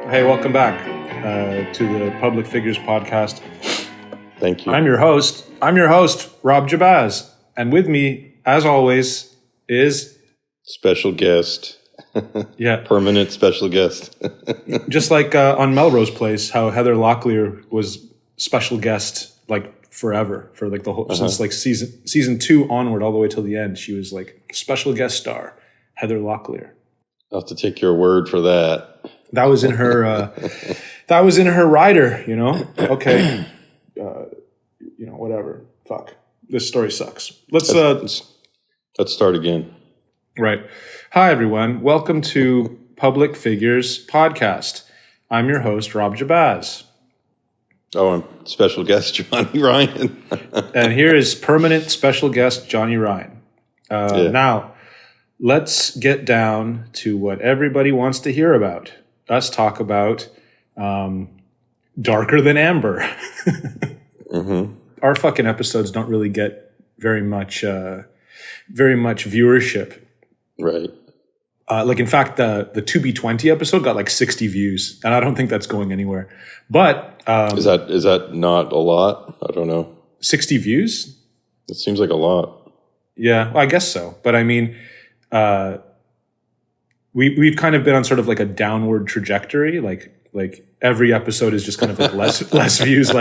Hey, welcome back to the Public Figures Podcast. Thank you. I'm your host, Rob Jabaz. And with me, as always, is... Special guest. Yeah. Permanent special guest. Just like on Melrose Place, how Heather Locklear was special guest like forever, for like the whole, since like season 2 onward all the way till the end. She was like special guest star, Heather Locklear. I'll have to take your word for that. That was in her. That was in her rider. You know. Okay. Whatever. Fuck. This story sucks. Let's start again. Right. Hi everyone. Welcome to Public Figures Podcast. I'm your host, Rob Jabaz. Oh, I'm special guest Johnny Ryan. And here is permanent special guest Johnny Ryan. Now, let's get down to what everybody wants to hear about. Us talk about Darker Than Amber. Mm-hmm. Our fucking episodes don't really get very much viewership. Right. Like, in fact, the 2B20 episode got like 60 views, and I don't think that's going anywhere. But is that not a lot? I don't know. 60 views? It seems like a lot. Yeah, well, I guess so. But I mean, we've kind of been on sort of like a downward trajectory. Like every episode is just kind of like less views.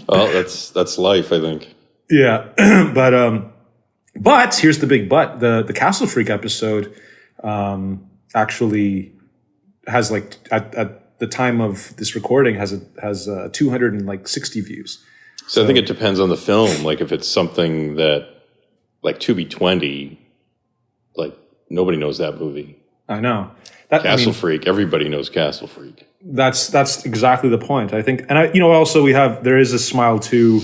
Well, that's life, I think. Yeah, but here's the big but. The Castle Freak episode actually has like at the time of this recording has 260 views. So I think it depends on the film. Like if it's something that like 2B20, like nobody knows that movie. I know. Castle Freak, everybody knows Castle Freak. That's exactly the point, I think. And also there is a Smile 2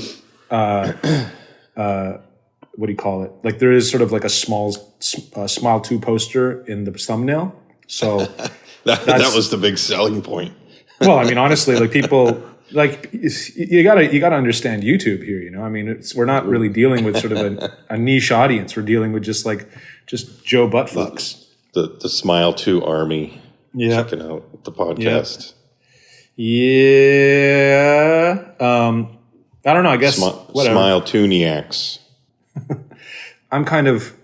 what do you call it? Like there is sort of like a small Smile 2 poster in the thumbnail. So that was the big selling point. Well, I mean, honestly, like people like you gotta understand YouTube here. You know, I mean, we're not really dealing with sort of a niche audience. We're dealing with just Joe Buttfucks. The Smile 2 army. Yeah, checking out the podcast. Yeah. I don't know. I guess whatever. Smile Tuniacs. I'm kind of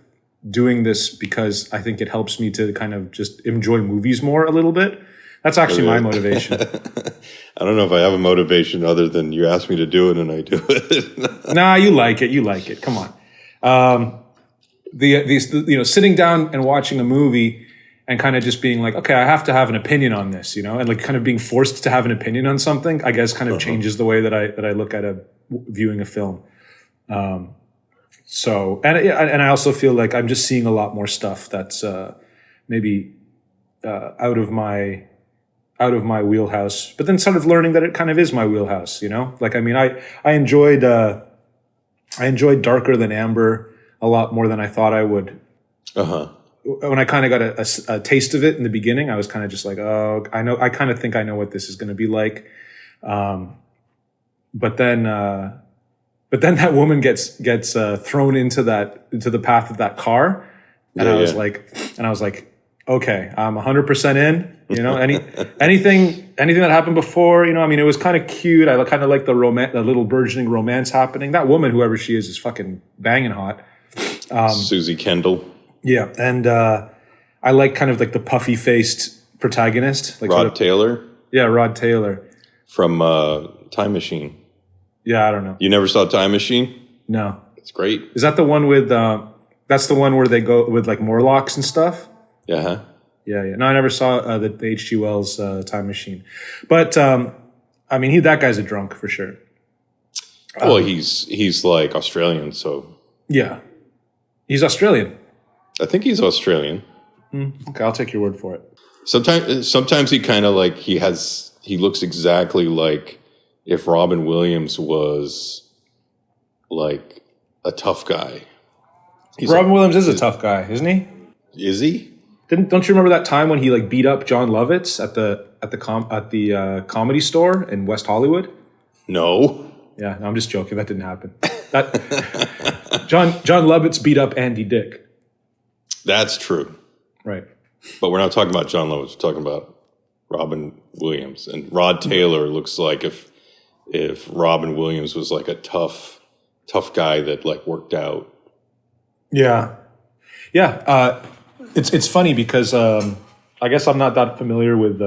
doing this because I think it helps me to kind of just enjoy movies more a little bit. That's actually my motivation. I don't know if I have a motivation other than you asked me to do it and I do it. Nah, you like it. Come on. Sitting down and watching a movie and kind of just being like, okay, I have to have an opinion on this, you know, and like kind of being forced to have an opinion on something, I guess kind of changes the way that I look at viewing a film. So, and I also feel like I'm just seeing a lot more stuff that's maybe out of my wheelhouse, but then sort of learning that it kind of is my wheelhouse, you know? Like, I mean, I enjoyed Darker Than Amber a lot more than I thought I would. When I kind of got a taste of it in the beginning, I was kind of just like, oh, I kind of think I know what this is going to be like. But then that woman gets thrown into the path of that car, and I was like, okay, I'm 100% in. You know, anything that happened before, you know, I mean, it was kind of cute. I kind of like the little burgeoning romance happening. That woman, whoever she is fucking banging hot. Susie Kendall. Yeah, and I like kind of like the puffy faced protagonist, like Rod Taylor. Yeah, Rod Taylor from Time Machine. Yeah, I don't know. You never saw Time Machine? No. It's great. Is that the one with, that's the one where they go with like Morlocks and stuff? Yeah. Yeah. No, I never saw the H.G. Wells Time Machine. But, I mean, that guy's a drunk for sure. Well, he's like Australian, so. Yeah. He's Australian. I think he's Australian. Okay, I'll take your word for it. Sometimes he kind of like, he looks exactly like if Robin Williams was like a tough guy. Robin Williams is a tough guy, isn't he? Is he? Don't you remember that time when he like beat up John Lovitz at the comedy store in West Hollywood? No. Yeah, no, I'm just joking. That didn't happen. John Lovitz beat up Andy Dick. That's true. Right. But we're not talking about John Lovitz. We're talking about Robin Williams, and Rod Taylor looks like if Robin Williams was like a tough guy that like worked out. Yeah. It's funny because I guess I'm not that familiar with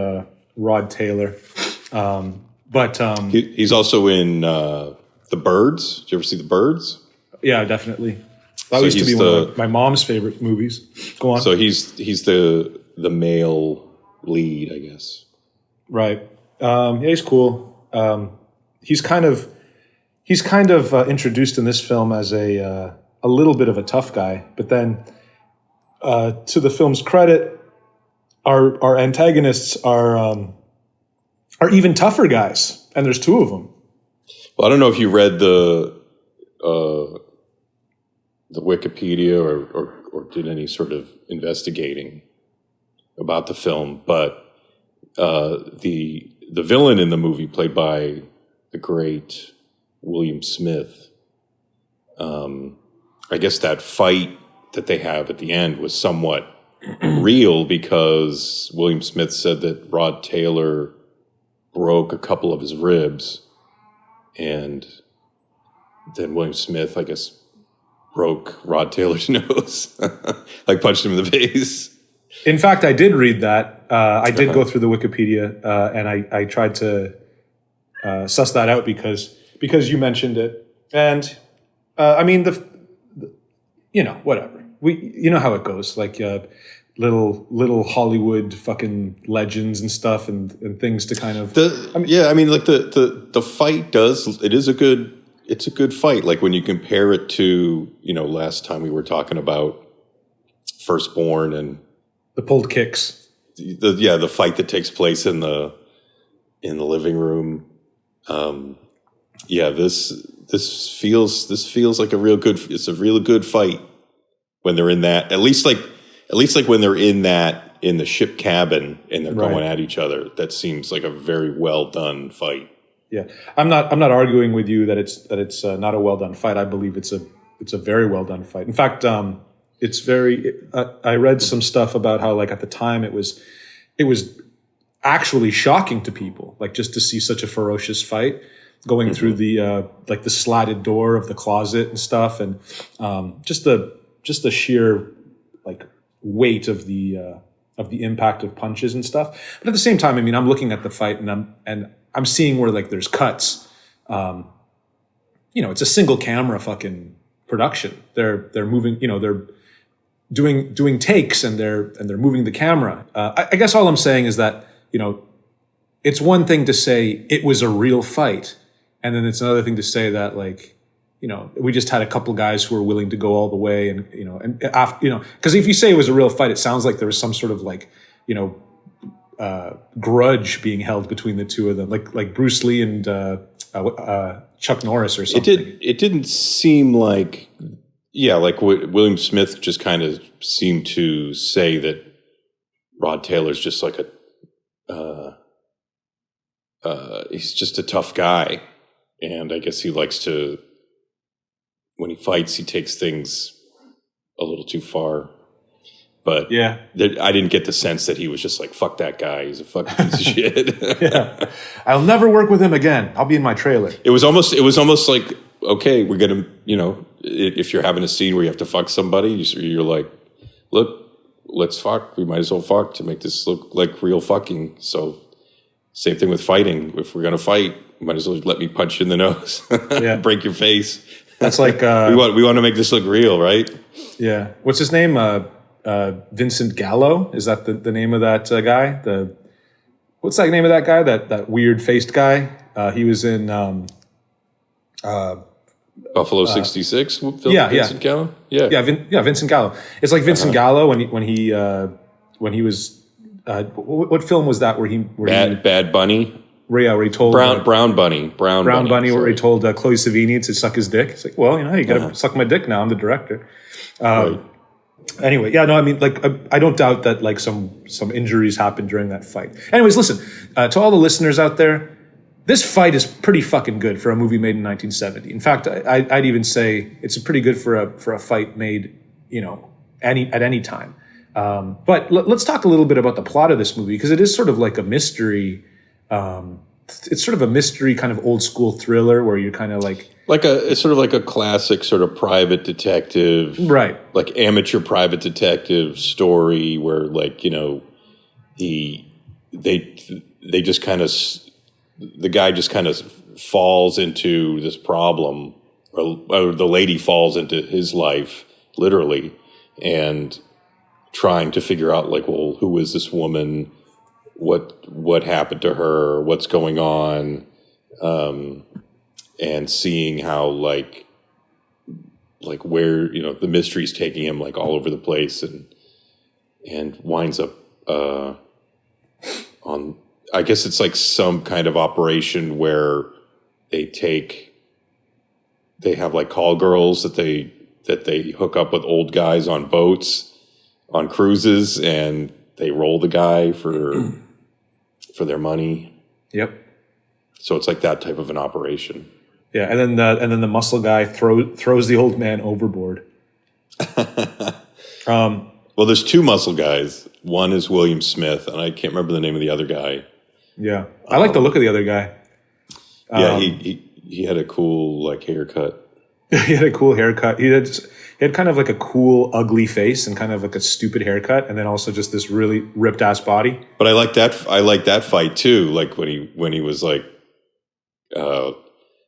Rod Taylor, but he's also in The Birds. Did you ever see The Birds? Yeah, definitely. That used to be one of my mom's favorite movies. Go on. So he's the male lead, I guess. Right. Yeah, he's cool. He's kind of introduced in this film as a little bit of a tough guy, but then to the film's credit, our antagonists are even tougher guys, and there's two of them. Well, I don't know if you read the Wikipedia or did any sort of investigating about the film, but the villain in the movie, played by the great William Smith, I guess that fight that they have at the end was somewhat real, because William Smith said that Rod Taylor broke a couple of his ribs, and then William Smith, I guess, broke Rod Taylor's nose, like punched him in the face. In fact, I did read that. I did go through the Wikipedia, and I tried to suss that out because you mentioned it. And I mean, whatever. You know how it goes, like little Hollywood fucking legends and stuff and things to kind of. The fight it's a good fight. Like when you compare it to, last time we were talking about Firstborn and the pulled kicks. The fight that takes place in the living room. This feels like a real good fight when they're in that, at least like when they're in the ship cabin and they're going at each other. That seems like a very well done fight. Yeah, I'm not arguing with you that it's not a well done fight. I believe it's a very well done fight. In fact, it's very. I read some stuff about how, like, at the time it was actually shocking to people, like, just to see such a ferocious fight going through the the slatted door of the closet and stuff, and just the sheer like weight of the impact of punches and stuff. But at the same time, I mean, I'm looking at the fight and I'm seeing where, like, there's cuts. It's a single camera fucking production. They're moving, they're doing takes and they're moving the camera. I guess all I'm saying is that, it's one thing to say it was a real fight, and then it's another thing to say that, like, we just had a couple guys who were willing to go all the way, and because if you say it was a real fight, it sounds like there was some sort of, like, grudge being held between the two of them, like Bruce Lee and Chuck Norris or something. It didn't seem like, like William Smith just kind of seemed to say that Rod Taylor's just like he's just a tough guy, and I guess he likes to, when he fights, he takes things a little too far. But I didn't get the sense that he was just like, fuck that guy, he's a fucking piece of shit. Yeah. I'll never work with him again. I'll be in my trailer. It was almost like, okay, we're going to, if you're having a scene where you have to fuck somebody, you're like, look, let's fuck. We might as well fuck to make this look like real fucking. So same thing with fighting. If we're going to fight, you might as well let me punch you in the nose. Break your face. That's like... we want to make this look real, right? Yeah. What's his name? Vincent Gallo? Is that the name of that guy? What's that name of that guy? That weird faced guy? He was in Buffalo 66. Vincent Gallo. Vincent Gallo. It's like Vincent Gallo when he was. What film was that? Bad Bunny. Where he told Brown Bunny, where he told Chloe Sevigny to suck his dick. It's like, well, you got to suck my dick now. I'm the director. Right. Anyway, I mean, like, I don't doubt that, like, some injuries happened during that fight. Anyways, listen, to all the listeners out there, this fight is pretty fucking good for a movie made in 1970. In fact, I'd even say it's pretty good for a fight made, at any time. But let's talk a little bit about the plot of this movie, because it is sort of like a mystery. It's sort of a mystery kind of old school thriller where you're kind of like it's sort of like a classic sort of private detective, right? Like amateur private detective story where, like, you know, they just kind of, the guy just kind of falls into this problem, or the lady falls into his life literally, and trying to figure out, like, well, who is this woman? What happened to her? What's going on? And seeing how like where, you know, the mystery's taking him like all over the place, and winds up on, I guess it's like some kind of operation where they have like call girls that they hook up with old guys on boats, on cruises, and they roll the guy for their money. Yep. So it's like that type of an operation. Yeah, and then the muscle guy throws the old man overboard. Well, there's two muscle guys. One is William Smith, and I can't remember the name of the other guy. Yeah, I like the look of the other guy. Yeah, he had a cool like haircut. He had a cool haircut. He had kind of like a cool, ugly face and kind of like a stupid haircut, and then also just this really ripped ass body. But I like that fight too. Like when he was like,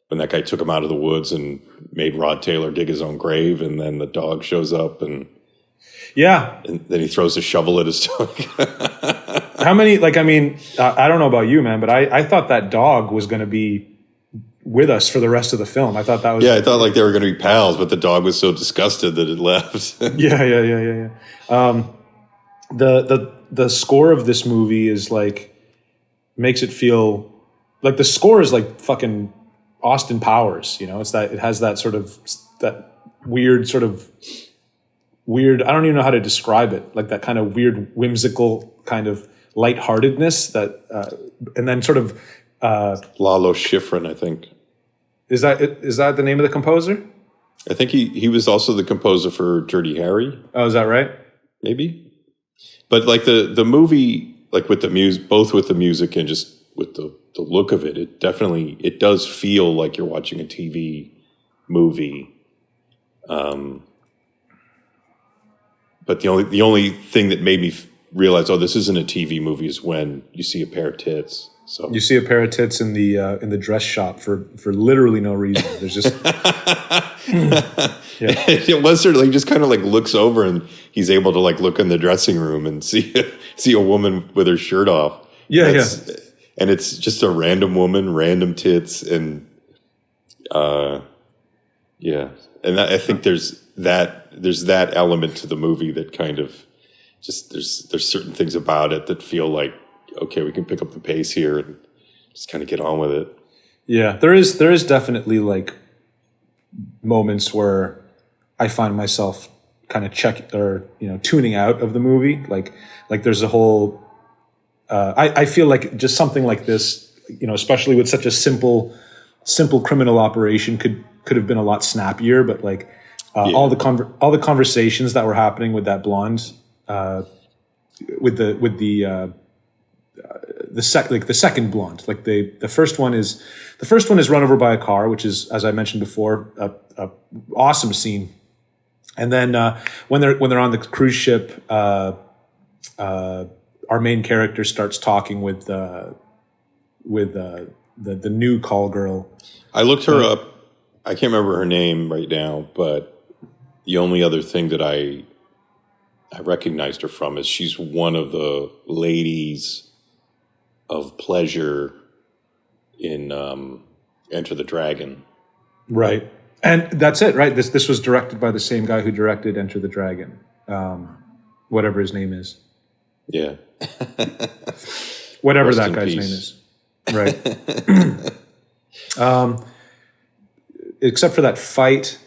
when that guy took him out of the woods and made Rod Taylor dig his own grave, and then the dog shows up and then he throws a shovel at his stomach. How many? Like, I mean, I don't know about you, man, but I thought that dog was going to be with us for the rest of the film. I thought that was... Yeah, I thought like they were going to be pals, but the dog was so disgusted that it left. Yeah. The score of this movie is like, makes it feel like the score is like fucking Austin Powers, you know? It's that, it has that sort of, that weird I don't even know how to describe it. Like that kind of weird, whimsical kind of lightheartedness that, and then sort of, Lalo Schifrin, I think. Is that the name of the composer? I think he was also the composer for Dirty Harry. Oh, is that right? Maybe. But like the movie, like with the music, both with the music and just with the look of it, it does feel like you're watching a TV movie. But the only thing that made me realize, oh, this isn't a TV movie, is when you see a pair of tits. So you see a pair of tits in the dress shop for literally no reason. There's just It was sort of like, just kind of like looks over and he's able to like look in the dressing room and see a woman with her shirt off. Yeah. And it's just a random woman, random tits, and and I think there's that element to the movie that kind of just there's certain things about it that feel like, okay, we can pick up the pace here and just kind of get on with it. Yeah, there is definitely like moments where I find myself kind of tuning out of the movie. Like there's a whole, I feel like just something like this, you know, especially with such a simple criminal operation could have been a lot snappier, but like all the conversations that were happening with that blonde, with the second blonde, like the first one is run over by a car, which is, as I mentioned before, a awesome scene. And then when they're on the cruise ship, our main character starts talking with the new call girl. I looked her up. I can't remember her name right now, but the only other thing that I recognized her from is she's one of the ladies of pleasure in Enter the Dragon. Right. And that's it, right? This was directed by the same guy who directed Enter the Dragon, whatever his name is. Yeah. Whatever that guy's name is. Right. Except for that fight,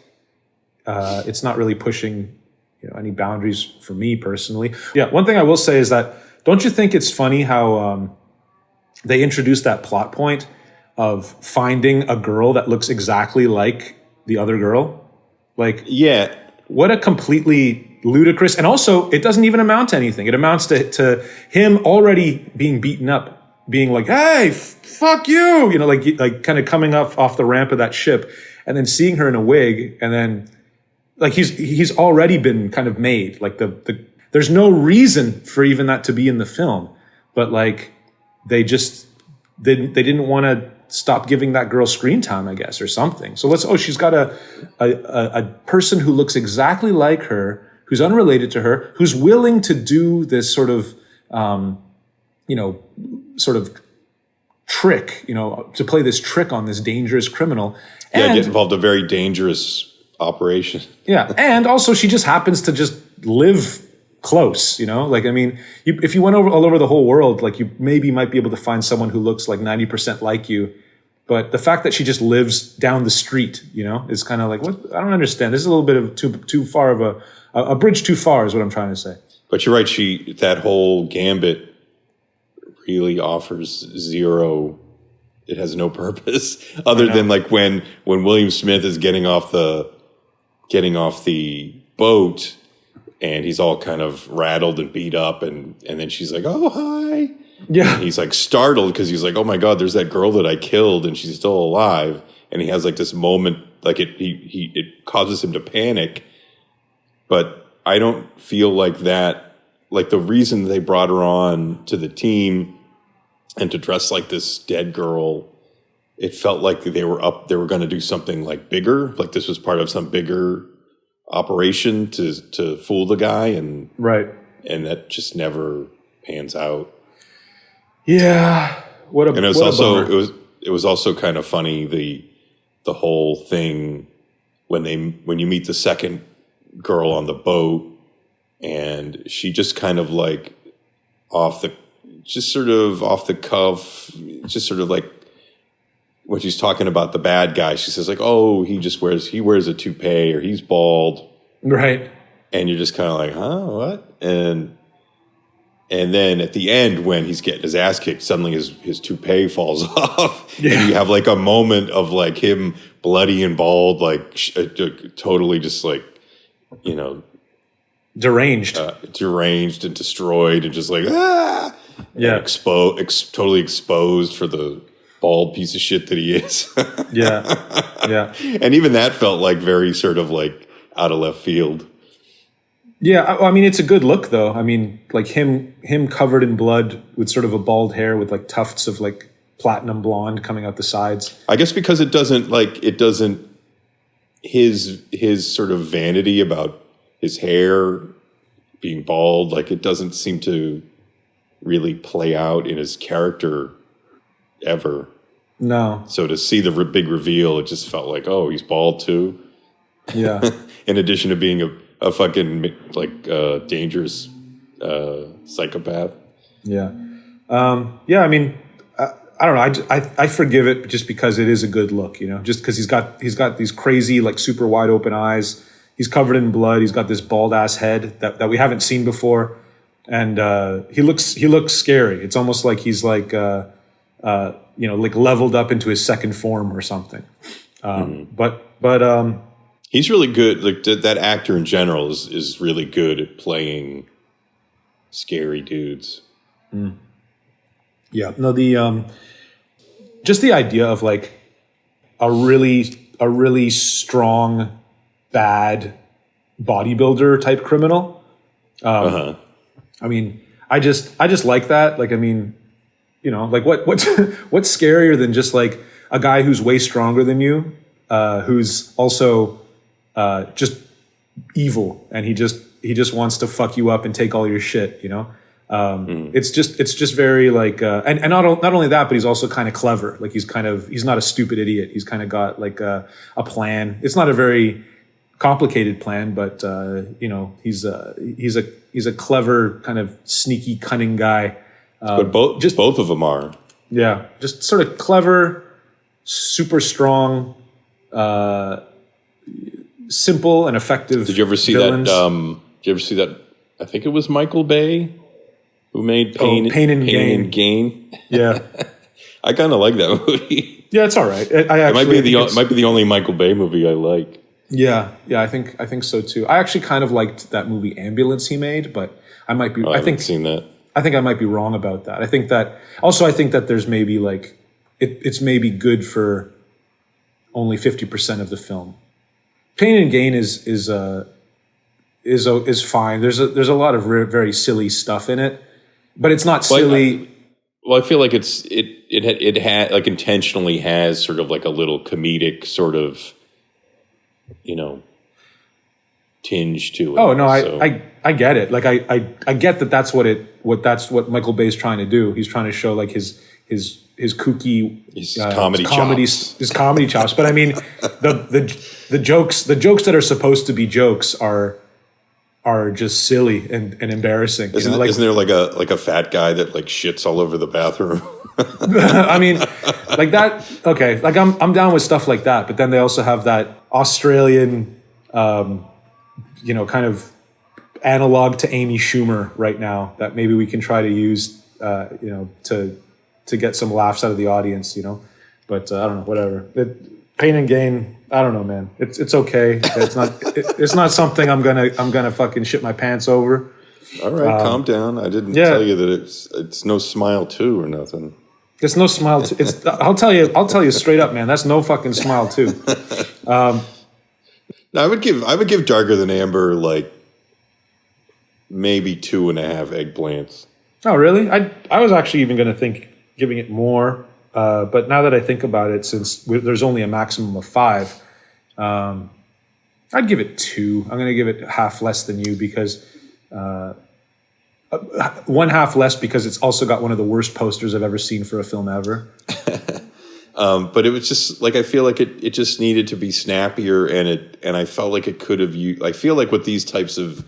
it's not really pushing, you know, any boundaries for me personally. Yeah, one thing I will say is that, don't you think it's funny how they introduced that plot point of finding a girl that looks exactly like the other girl? Like, yeah, what a completely ludicrous. And also, it doesn't even amount to anything. It amounts to him already being beaten up, being like, hey, fuck you, like kind of coming up off the ramp of that ship, and then seeing her in a wig, and then like he's already been kind of made. Like there's no reason for even that to be in the film, but like they didn't want to stop giving that girl screen time, I guess, or something. So she's got a person who looks exactly like her, who's unrelated to her, who's willing to do this sort of, sort of trick, to play this trick on this dangerous criminal. And get involved in a very dangerous operation. Yeah. And also she just happens to just live close, like, I mean, if you went all over the whole world, like you maybe might be able to find someone who looks like 90% like you. But the fact that she just lives down the street, is kind of like, what? I don't understand. This is a little bit of too far of a bridge too far is what I'm trying to say. But you're right. That whole gambit really offers zero. It has no purpose other than like when William Smith is getting off the boat and he's all kind of rattled and beat up and then she's like, oh, hi. Yeah. And he's like startled because he's like, oh my God, there's that girl that I killed and she's still alive. And he has like this moment, like it causes him to panic. But I don't feel like that, like the reason they brought her on to the team and to dress like this dead girl, it felt like they were going to do something like bigger, like this was part of some bigger operation to fool the guy, and right, and that just never pans out. Yeah, and it was also kind of funny the whole thing when you meet the second girl on the boat, and she just kind of like off the cuff, just sort of like when she's talking about the bad guy, she says like, oh, he wears a toupee, or he's bald. Right. And you're just kind of like, huh, what? And then at the end, when he's getting his ass kicked, suddenly his toupee falls off. Yeah. And you have like a moment of like him bloody and bald, like totally just like, deranged and destroyed, and just like, ah. Yeah. Totally exposed for the bald piece of shit that he is. Yeah. Yeah. And even that felt like very sort of like out of left field. Yeah. I mean, it's a good look though. I mean, like him covered in blood with sort of a bald hair with like tufts of like platinum blonde coming out the sides. I guess because his sort of vanity about his hair being bald, like it doesn't seem to really play out in his character ever. No. So to see the big reveal, it just felt like, oh, he's bald too. Yeah. In addition to being a fucking like dangerous psychopath. Yeah. Yeah. I mean, I don't know. I forgive it just because it is a good look, just because he's got these crazy, like super wide open eyes. He's covered in blood. He's got this bald ass head that we haven't seen before. And he looks scary. It's almost like he's like, like leveled up into his second form or something. But he's really good. Like that actor in general is really good at playing scary dudes. Mm. Yeah. No, just the idea of like a really strong, bad bodybuilder type criminal. I mean, I just like that. Like, I mean, like what's scarier than just like a guy who's way stronger than you, who's also just evil, and he just wants to fuck you up and take all your shit. It's just very like, and not only that, but he's also kind of clever. Like he's not a stupid idiot. He's kind of got like a plan. It's not a very complicated plan, but he's a clever, kind of sneaky, cunning guy. But both of them are. Yeah, just sort of clever, super strong, simple and effective. Did you ever see villains. that? Did you ever see that? I think it was Michael Bay who made Pain and Gain. Yeah, I kind of like that movie. Yeah, it's all right. It might be the only Michael Bay movie I like. Yeah, I think so too. I actually kind of liked that movie Ambulance he made, but I might be. I haven't seen that. I think I might be wrong about that. I think that there's maybe like it's maybe good for only 50% of the film. Pain and Gain is fine. There's a lot of very silly stuff in it, but it's not silly. I feel like it had like intentionally has sort of like a little comedic sort of, tinge to it. Oh no, I get it. Like I get that that's what Michael Bay's trying to do. He's trying to show like his kooky his comedy chops. But I mean, the jokes that are supposed to be jokes are just silly and embarrassing. Isn't there like a fat guy that like shits all over the bathroom? I mean, like that. Okay, like I'm down with stuff like that. But then they also have that Australian, kind of analog to Amy Schumer right now that maybe we can try to use, to get some laughs out of the audience, But I don't know, whatever. Pain and Gain, I don't know, man. It's okay. It's not something I'm gonna fucking shit my pants over. All right, calm down. I didn't tell you that it's no Smile 2 or nothing. It's no Smile 2. I'll tell you straight up, man. That's no fucking Smile 2. No, I would give Darker Than Amber like maybe 2.5 eggplants. Oh, really? I was actually even going to think giving it more, but now that I think about it, since there's only a maximum of 5, I'd give it 2. I'm going to give it half less than you because one half less because it's also got one of the worst posters I've ever seen for a film ever. But it was just like I feel like it just needed to be snappier, and I felt like it could have. I feel like with these types of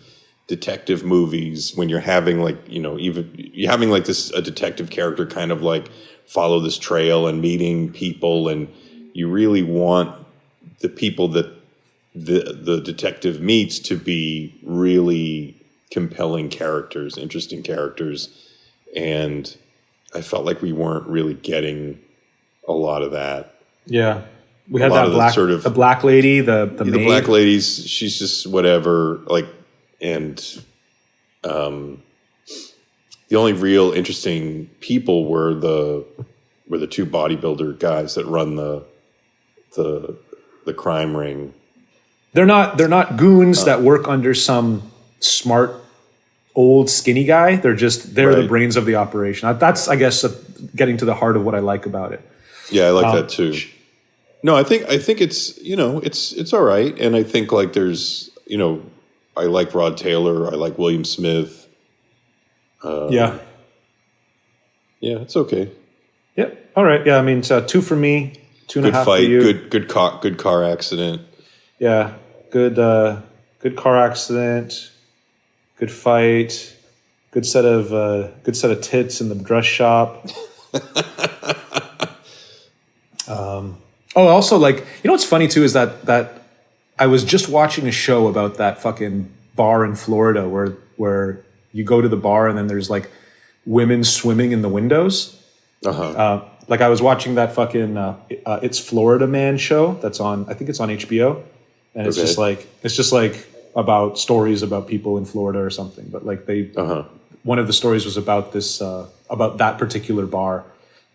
detective movies, when you're having like you're having like a detective character kind of like follow this trail and meeting people, and you really want the people that the detective meets to be really compelling characters, interesting characters, and I felt like we weren't really getting a lot of that. Yeah, we had that the black lady, the maid. The black lady's she's just whatever. Like, and the only real interesting people were the 2 bodybuilder guys that run the crime ring. They're not goons that work under some smart old skinny guy. They're the brains of the operation. That's I guess getting to the heart of what I like about it. Yeah, I like that too. No, I think it's it's all right, and I think like there's I like Rod Taylor, I like William Smith. Yeah, it's okay. Yep. All right. Yeah, I mean, 2 for me, 2.5 for you. Good car accident. Yeah, good car accident. Good fight. Good set of tits in the dress shop. Also, like, what's funny too is that I was just watching a show about that fucking bar in Florida where you go to the bar and then there's like women swimming in the windows. Like I was watching that fucking It's Florida Man show that's on, I think it's on HBO, and it's just like about stories about people in Florida or something. But like one of the stories was about this about that particular bar.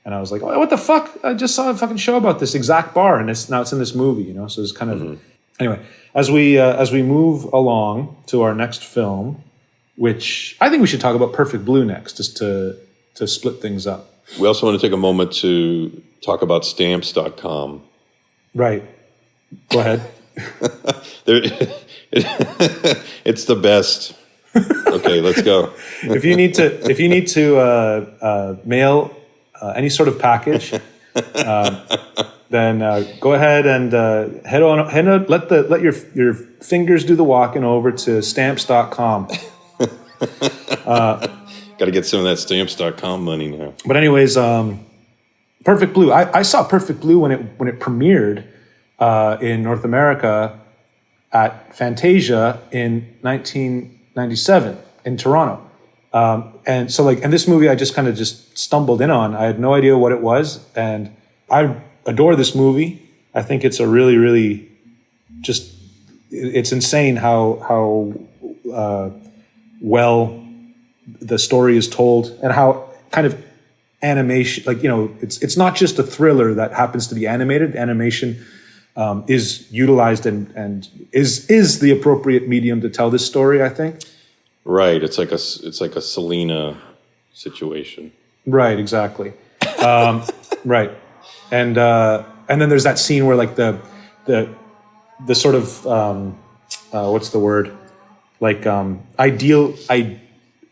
And I was like, oh, what the fuck? I just saw a fucking show about this exact bar, and now it's in this movie, So it's kind of anyway. As we move along to our next film, which I think we should talk about Perfect Blue next, just to split things up. We also want to take a moment to talk about stamps.com. Right. Go ahead. It's the best. Okay, let's go. If you need to mail any sort of package, then go ahead and let your fingers do the walking over to stamps.com. Got to get some of that stamps.com money now. But anyways, Perfect Blue. I saw Perfect Blue when it premiered in North America at Fantasia in 1997 in Toronto. And this movie I just kind of just stumbled in on. I had no idea what it was, and I adore this movie. I think it's a really, really just it's insane how well the story is told, and how kind of animation, like, it's not just a thriller that happens to be animated. Animation is utilized and is the appropriate medium to tell this story, I think. Right. It's like a Selena situation. Right. Exactly. Right. And then there's that scene where like the sort of what's the word? Like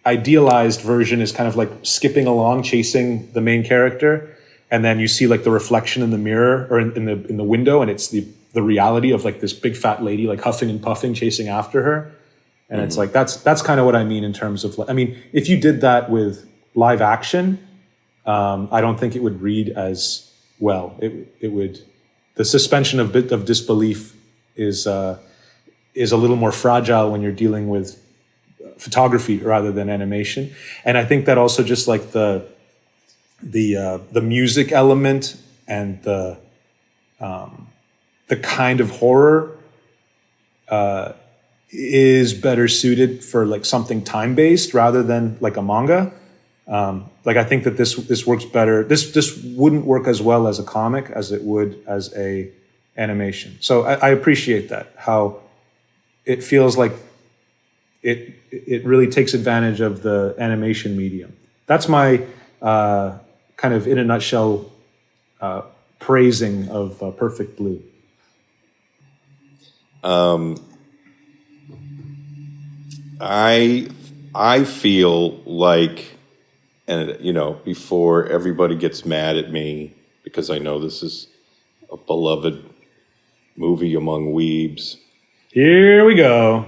idealized version is kind of like skipping along, chasing the main character, and then you see like the reflection in the mirror or in the window, and it's the reality of like this big fat lady like huffing and puffing chasing after her. And it's like that's kind of what I mean in terms of, I mean, if you did that with live action, I don't think it would read as well. It would, the suspension of disbelief is a little more fragile when you're dealing with photography rather than animation. And I think that also just like the music element and the kind of horror is better suited for like something time-based rather than like a manga. Like I think that this works better. This wouldn't work as well as a comic as it would as a animation. So I appreciate that, how it feels like it really takes advantage of the animation medium. That's my kind of, in a nutshell, praising of Perfect Blue. I feel like, and before everybody gets mad at me, because I know this is a beloved movie among weebs. Here we go.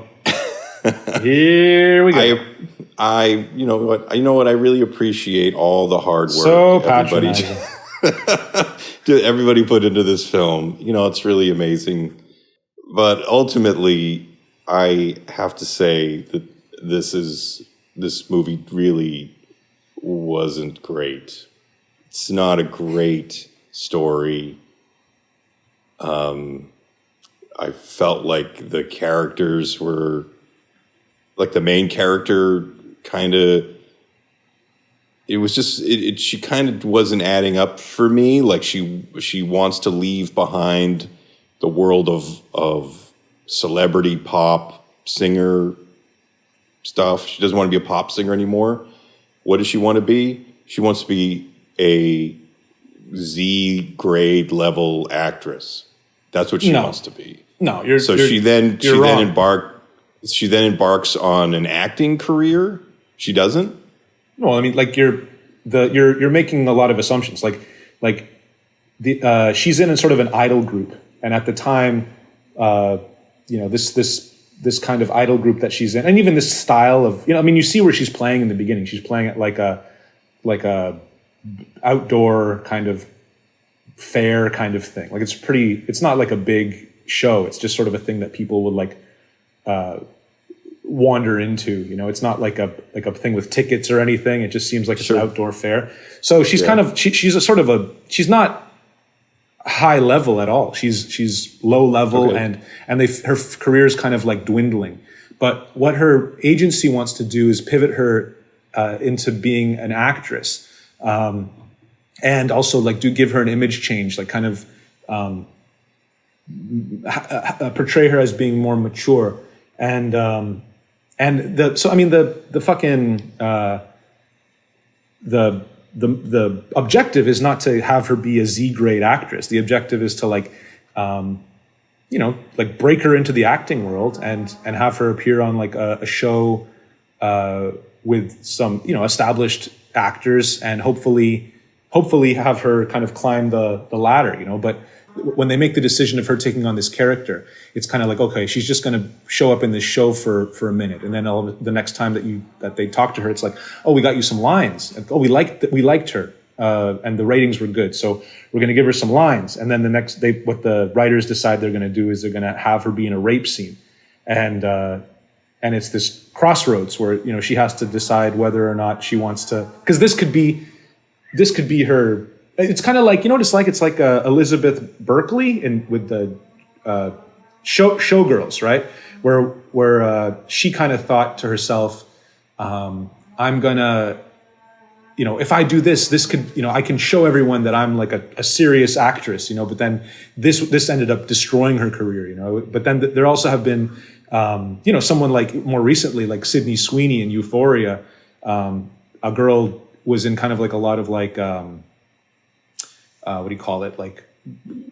Here we go. You know what? I really appreciate all the hard work so patronizing. everybody put into this film. It's really amazing. But ultimately, I have to say that this movie really wasn't great. It's not a great story. I felt like the characters were, like the main character kind of, it was just, she kind of wasn't adding up for me. Like she wants to leave behind the world of celebrity pop singer stuff. She doesn't want to be a pop singer anymore. What does she want to be? She wants to be a Z grade level actress. That's what she wants to be. No, she then embarks on an acting career. She doesn't. Well, I mean, like you're making a lot of assumptions. Like she's in a sort of an idol group, and at the time, this kind of idol group that she's in, and even this style of, I mean, you see where she's playing in the beginning. She's playing at like a outdoor kind of fair kind of thing. Like it's not like a big show. It's just sort of a thing that people would like wander into. It's not like a thing with tickets or anything. It just seems like it's an outdoor fair. So she's kind of she's a sort of she's not high level at all. She's low level, and her career is kind of like dwindling. But what her agency wants to do is pivot her into being an actress, and also like give her an image change, like kind of portray her as being more mature, and the objective is not to have her be a Z grade actress. The objective is to like break her into the acting world and have her appear on like a show with some established actors, and hopefully have her kind of climb the ladder. But when they make the decision of her taking on this character, it's kind of like, okay, she's just going to show up in this show for a minute, and then the next time that they talk to her, it's like, oh, we got you some lines. And, oh, we liked her, and the ratings were good, so we're going to give her some lines. And then what the writers decide they're going to do is they're going to have her be in a rape scene, and it's this crossroads where she has to decide whether or not she wants to, because this could be her. It's kind of like, what it's like? It's like Elizabeth Berkley with the showgirls, right? Where she kind of thought to herself, I'm gonna, if I do this could, I can show everyone that I'm like a serious actress, but then this ended up destroying her career, But then there also have been, someone like more recently, like Sydney Sweeney in Euphoria, a girl was in kind of like a lot of like, what do you call it? Like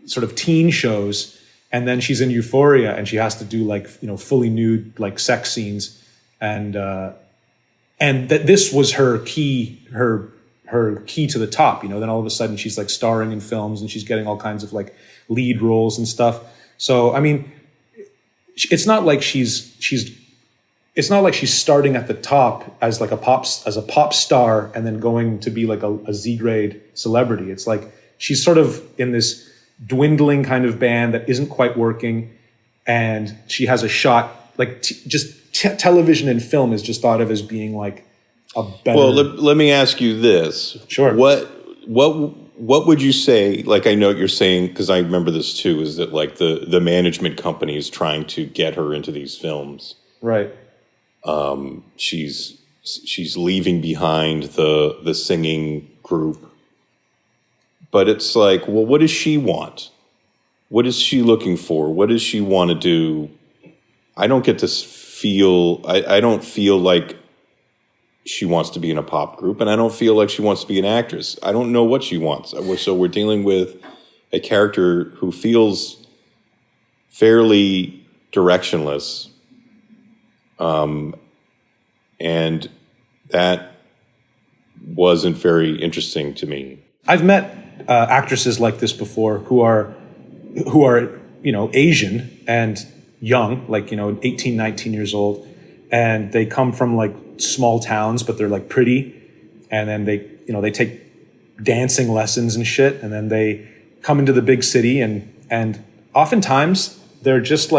sort of teen shows. And then she's in Euphoria and she has to do like, fully nude, like sex scenes. And that this was her key to the top, then all of a sudden she's like starring in films and she's getting all kinds of like lead roles and stuff. So, I mean, it's not like she's starting at the top as like a pop star and then going to be like a Z grade celebrity. It's like she's sort of in this dwindling kind of band that isn't quite working, and she has a shot like television and film is just thought of as being like a better. Well, let me ask you this. Sure. What would you say? Like, I know what you're saying, because I remember this too. Is that like the management company is trying to get her into these films, right? She's leaving behind the singing group, but it's like, well, what does she want? What is she looking for? What does she want to do? I don't get to feel. I don't feel like she wants to be in a pop group, and I don't feel like she wants to be an actress. I don't know what she wants. So we're dealing with a character who feels fairly directionless. And that wasn't very interesting to me. I've met actresses like this before who are Asian and young, like 18, 19 years old, and they come from like small towns, but they're like pretty, and then they take dancing lessons and shit, and then they come into the big city, and oftentimes they're just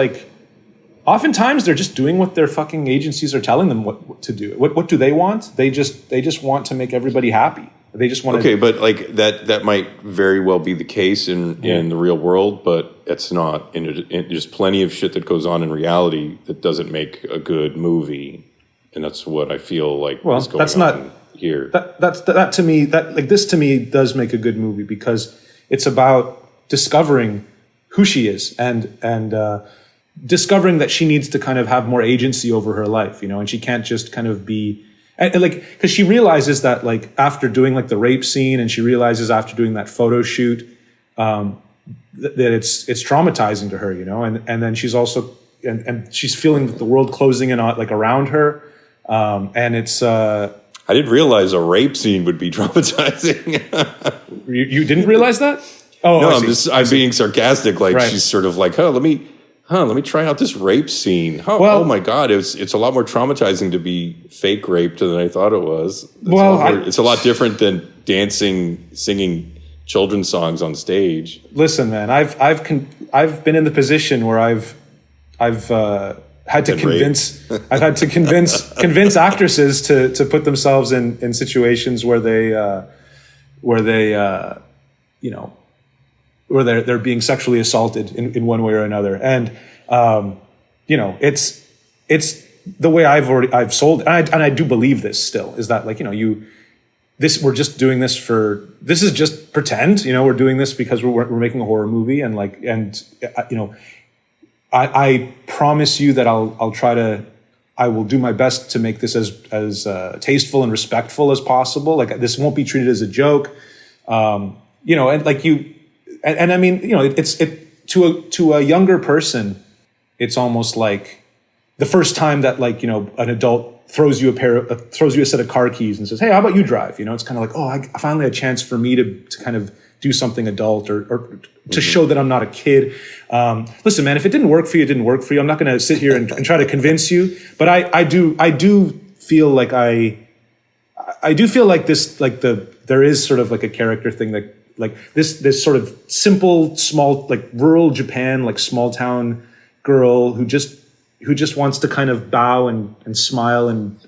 doing what their fucking agencies are telling them what to do. What do they want? They just want to make everybody happy. They just want to. Okay, but like that might very well be the case in the real world, but it's not. There's plenty of shit that goes on in reality that doesn't make a good movie, and that's what I feel like is going on here. That to me, this to me does make a good movie, because it's about discovering who she is and discovering that she needs to kind of have more agency over her life, and she can't just kind of be. And like, because she realizes that like after doing like the rape scene, and she realizes after doing that photo shoot, that it's traumatizing to her, and then she's also, and she's feeling the world closing in on like around her. And it's, I didn't realize a rape scene would be traumatizing. you didn't realize that? Oh, no, I'm being sarcastic. Like, right. She's sort of like, let me try out this rape scene. Oh my God, it's a lot more traumatizing to be fake raped than I thought it was. It's a lot different than dancing, singing children's songs on stage. Listen, man, I've been in the position where I've had to convince actresses to put themselves in situations where they're being sexually assaulted in one way or another. And, it's the way I've sold it. And I do believe this still, is that like, we're just doing this this is just pretend, we're doing this because we're making a horror movie. And like, I promise you that I will do my best to make this as tasteful and respectful as possible. Like, this won't be treated as a joke. And like and I mean, it's to a younger person, it's almost like the first time that like, an adult throws you a set of car keys and says, "Hey, how about you drive?" It's kind of like, oh, I finally a chance for me to kind of do something adult or to show that I'm not a kid. Listen, man, if it didn't work for you, it didn't work for you. I'm not going to sit here and try to convince you, but I do feel like this, like there is sort of like a character thing that like this sort of simple, small, like rural Japan, like small town girl who just wants to kind of bow and smile and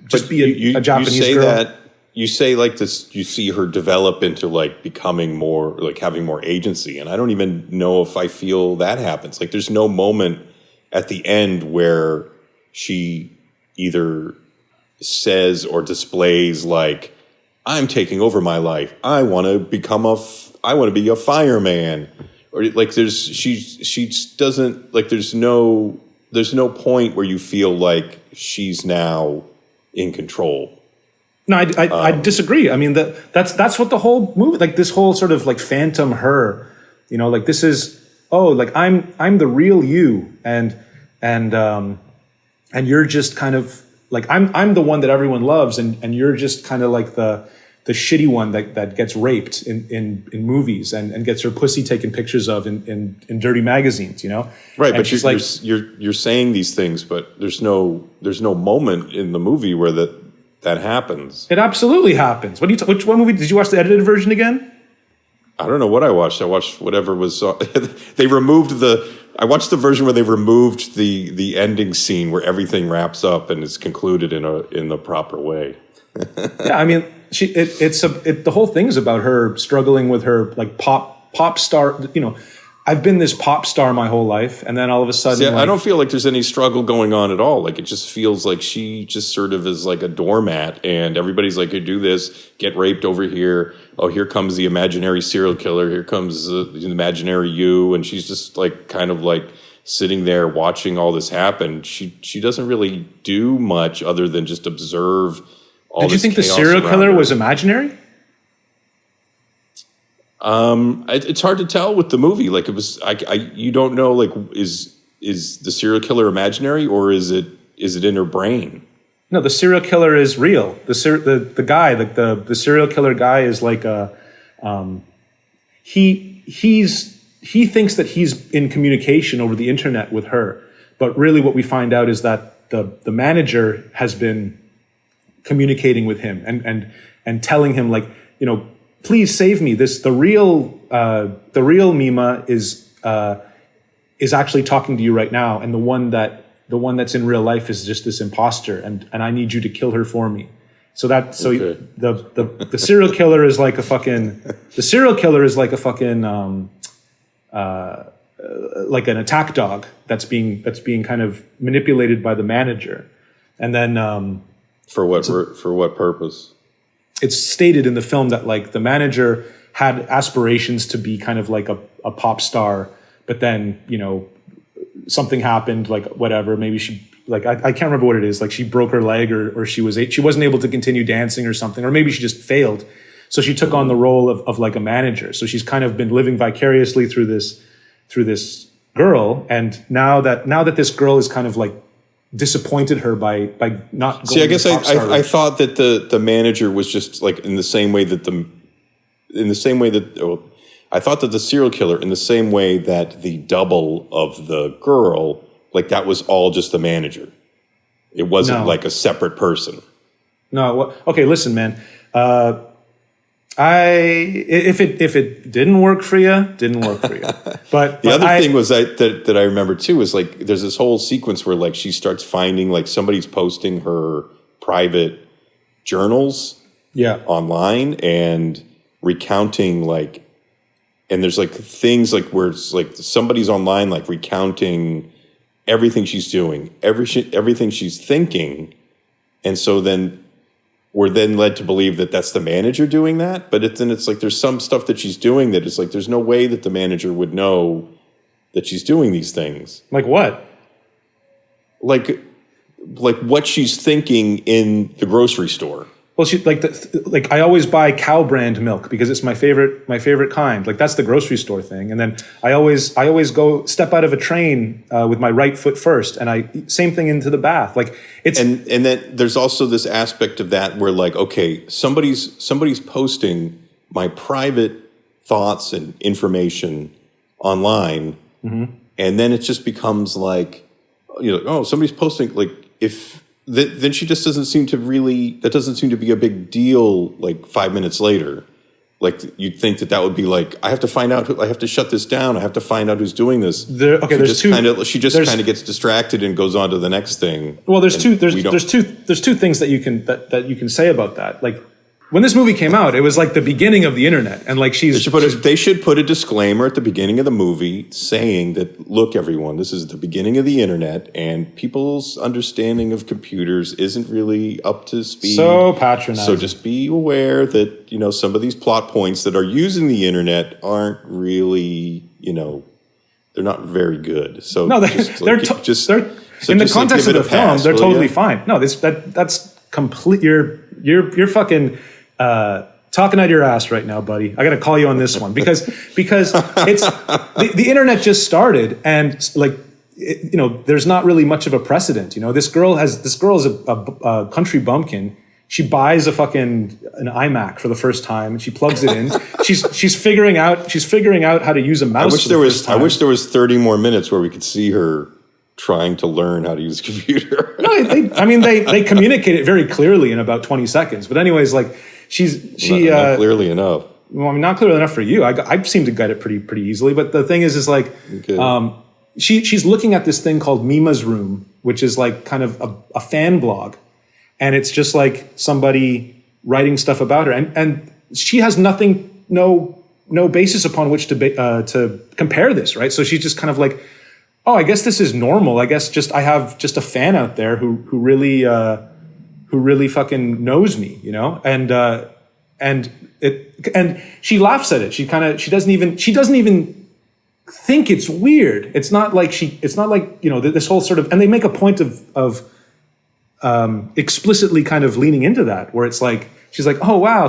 just be a Japanese girl. you say like this, you see her develop into like becoming more, like having more agency. And I don't even know if I feel that happens. Like there's no moment at the end where she either says or displays like, I'm taking over my life. I want to be a fireman. Or like she doesn't, like there's no point where you feel like she's now in control. No, I disagree. I mean, that's what the whole movie, like this whole sort of like phantom her, you know, like this is, like I'm the real you, and you're just kind of like I'm the one that everyone loves, and you're just kind of like the shitty one that gets raped in movies and gets her pussy taken pictures of in dirty magazines, you know? Right, and but you're saying these things, but there's no moment in the movie where that happens. It absolutely happens. Which one movie did you watch, the edited version again? I don't know what I watched. I watched whatever was. They removed I watched the version where they removed the ending scene where everything wraps up and is concluded in the proper way. Yeah, I mean, the whole thing's about her struggling with her like pop star. You know, I've been this pop star my whole life, and then all of a sudden, See, I don't feel like there's any struggle going on at all. Like it just feels like she just sort of is like a doormat, and everybody's like, "You do this, get raped over here. Oh, here comes the imaginary serial killer. Here comes the imaginary you," and she's just like kind of like sitting there watching all this happen. She doesn't really do much other than just observe. Did you think the serial killer was imaginary? It's hard to tell with the movie. Like it was, you don't know. Like, is the serial killer imaginary or is it in her brain? No, the serial killer is real. The guy, like the serial killer guy, is like he thinks that he's in communication over the internet with her, but really what we find out is that the manager has been communicating with him and telling him, like, you know, please save me. The real Mima is actually talking to you right now, and the one that's in real life is just this imposter, and I need you to kill her for me. Okay. The serial killer is like a fucking like an attack dog that's being kind of manipulated by the manager, and then for what purpose? It's stated in the film that like the manager had aspirations to be kind of like a pop star, but then, you know, something happened, like whatever, maybe she, like, I can't remember what it is. Like she broke her leg or she wasn't able to continue dancing or something, or maybe she just failed. So she took on the role of like a manager. So she's kind of been living vicariously through this girl. And now that this girl is kind of like disappointed her by not going. See, I guess I thought that the manager was just like in the same way that I thought that the serial killer, in the same way that the double of the girl, like that was all just the manager. It wasn't like a separate person. No. Well, okay, listen, man. If it didn't work for you, didn't work for you. But the other thing was that I remember too is like there's this whole sequence where like she starts finding like somebody's posting her private journals online and recounting like, and there's like things like where it's like somebody's online like recounting everything she's doing, everything she's thinking, and so then we're then led to believe that that's the manager doing that. But it's like there's some stuff that she's doing that is like there's no way that the manager would know that she's doing these things. Like what? Like what she's thinking in the grocery store. Well, she like I always buy cow brand milk because it's my favorite kind. Like that's the grocery store thing. And then I always go step out of a train with my right foot first, and same thing into the bath. Like it's and then there's also this aspect of that where like, okay, somebody's posting my private thoughts and information online, and then it just becomes like, you know, oh, somebody's posting like if. Then she just doesn't seem to be a big deal. Like 5 minutes later, like you'd think that would be like, I have to find out. I have to shut this down. I have to find out who's doing this. She just kind of gets distracted and goes on to the next thing. Well, there's two things that you can say about that. Like when this movie came out, it was like the beginning of the internet, and like they should put a disclaimer at the beginning of the movie saying that, look, everyone, this is the beginning of the internet, and people's understanding of computers isn't really up to speed. So patronizing. So just be aware that some of these plot points that are using the internet aren't really they're not very good. So no, they're in the context of the film, they're totally fine. No, that's complete. You're fucking talking out your ass right now, buddy. I got to call you on this one because it's the internet just started, and like there's not really much of a precedent. This girl is a country bumpkin. She buys an iMac for the first time, and she plugs it in. she's figuring out how to use a mouse. I wish there was 30 more minutes where we could see her trying to learn how to use a computer. No, they communicate it very clearly in about 20 seconds. But anyways, like not clearly enough. Well, I mean, not clearly enough for you. I seem to get it pretty easily. But the thing is like, okay. She's looking at this thing called Mima's Room, which is like kind of a fan blog, and it's just like somebody writing stuff about her, and she has no basis upon which to compare this, right? So she's just kind of like, oh, I guess this is normal. I guess I have a fan out there who really fucking knows me, and she laughs at it. She doesn't even think it's weird. It's not like this whole sort of, and they make a point of explicitly kind of leaning into that, where it's like, she's like, oh wow,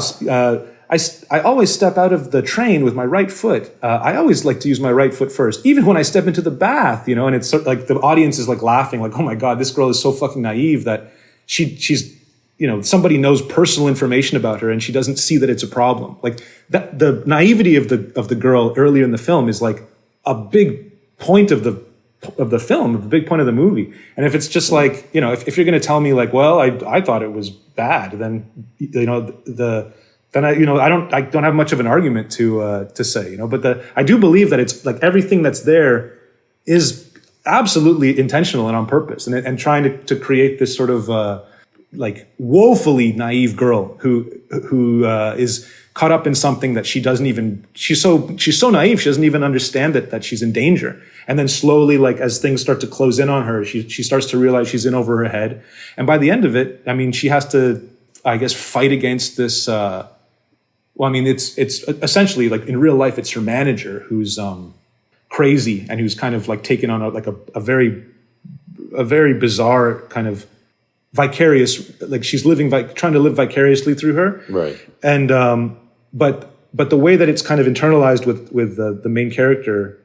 I always step out of the train with my right foot. I always like to use my right foot first, even when I step into the bath, and it's sort of like the audience is like laughing, like, oh my God, this girl is so fucking naive that she's, somebody knows personal information about her and she doesn't see that it's a problem. Like that, the naivety of the girl earlier in the film is like a big point of the film, a big point of the movie. And if it's just like, if you're going to tell me like, well, I thought it was bad, then, I don't have much of an argument to say, but I do believe that it's like everything that's there is absolutely intentional and on purpose, and trying to create this sort of like woefully naive girl who is caught up in something that she doesn't even, she's so naive, she doesn't even understand that she's in danger. And then slowly, like as things start to close in on her, she starts to realize she's in over her head. And by the end of it, I mean, she has to, I guess, fight against this, it's essentially like in real life, it's her manager who's crazy and who's kind of like taken on a very bizarre kind of vicarious, like she's trying to live vicariously through her. Right. And but the way that it's kind of internalized with the main character,